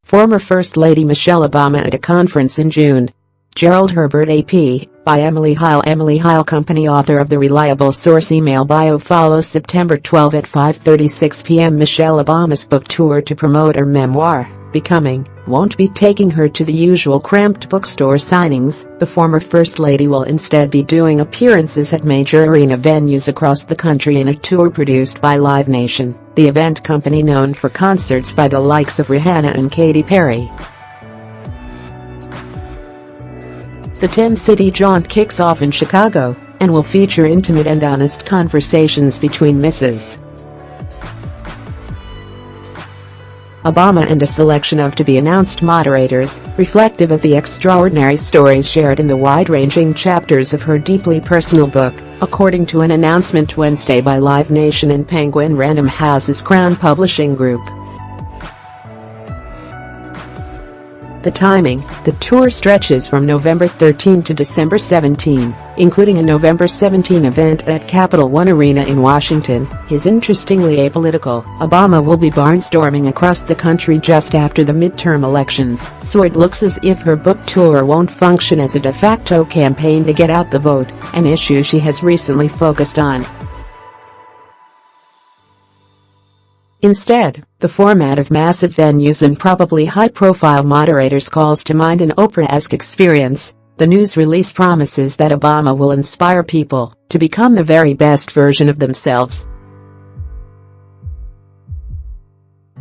Former First Lady Michelle Obama at a conference in June. Gerald Herbert AP, by Emily Heil. Emily Heil, company author of the Reliable Source email bio, follows September 12 at 5:36 p.m. Michelle Obama's book tour to promote her memoir, Becoming, won't be taking her to the usual cramped bookstore signings. The former First Lady will instead be doing appearances at major arena venues across the country in a tour produced by Live Nation, the event company known for concerts by the likes of Rihanna and Katy Perry. The 10-city jaunt kicks off in Chicago and will feature intimate and honest conversations between Mrs. Obama and a selection of to-be-announced moderators, reflective of the extraordinary stories shared in the wide-ranging chapters of her deeply personal book, according to an announcement Wednesday by Live Nation and Penguin Random House's Crown Publishing Group. The timing: the tour stretches from November 13 to December 17, including a November 17 event at Capital One Arena in Washington. Is interestingly apolitical. Obama will be barnstorming across the country just after the midterm elections, so it looks as if her book tour won't function as a de facto campaign to get out the vote, an issue she has recently focused on. Instead, the format of massive venues and probably high-profile moderators calls to mind an Oprah-esque experience. The news release promises that Obama will inspire people to become the very best version of themselves.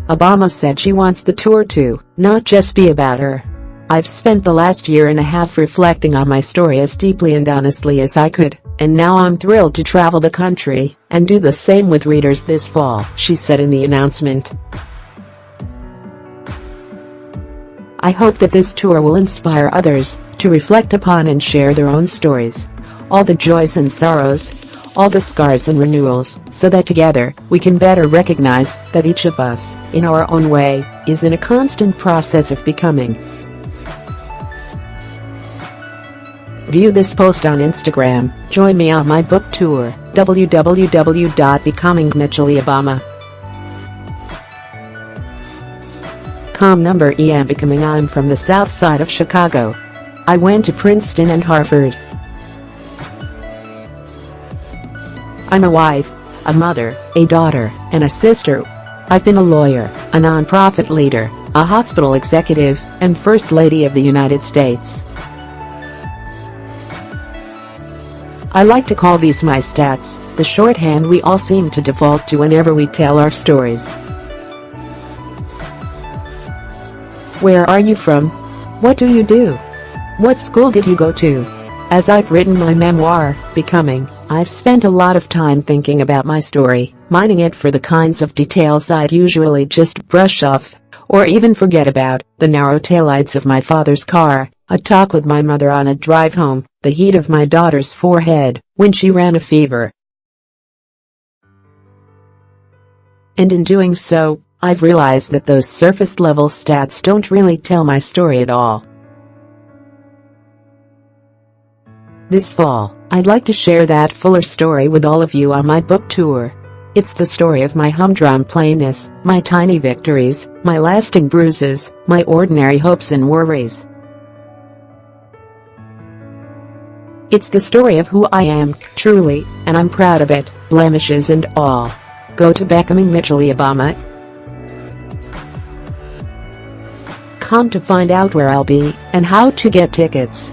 Obama said she wants the tour to not just be about her. "I've spent the last year and a half reflecting on my story as deeply and honestly as I could, and now I'm thrilled to travel the country and do the same with readers this fall," she said in the announcement. "I hope that this tour will inspire others to reflect upon and share their own stories, all the joys and sorrows, all the scars and renewals, so that together we can better recognize that each of us, in our own way, is in a constant process of becoming." View this post on Instagram. Join me on my book tour, www.becomingmitchellobama.com. Number EM Becoming. I'm from the south side of Chicago. I went to Princeton and Harvard. I'm a wife, a mother, a daughter, and a sister. I've been a lawyer, a nonprofit leader, a hospital executive, and First Lady of the United States. I like to call these my stats, the shorthand we all seem to default to whenever we tell our stories. Where are you from? What do you do? What school did you go to? As I've written my memoir, Becoming, I've spent a lot of time thinking about my story, mining it for the kinds of details I'd usually just brush off, or even forget about: the narrow taillights of my father's car, a talk with my mother on a drive home, the heat of my daughter's forehead when she ran a fever. And in doing so, I've realized that those surface-level stats don't really tell my story at all. This fall, I'd like to share that fuller story with all of you on my book tour. It's the story of my humdrum plainness, my tiny victories, my lasting bruises, my ordinary hopes and worries. It's the story of who I am, truly, and I'm proud of it, blemishes and all. Go to becomingmitchellobama.com to find out where I'll be and how to get tickets.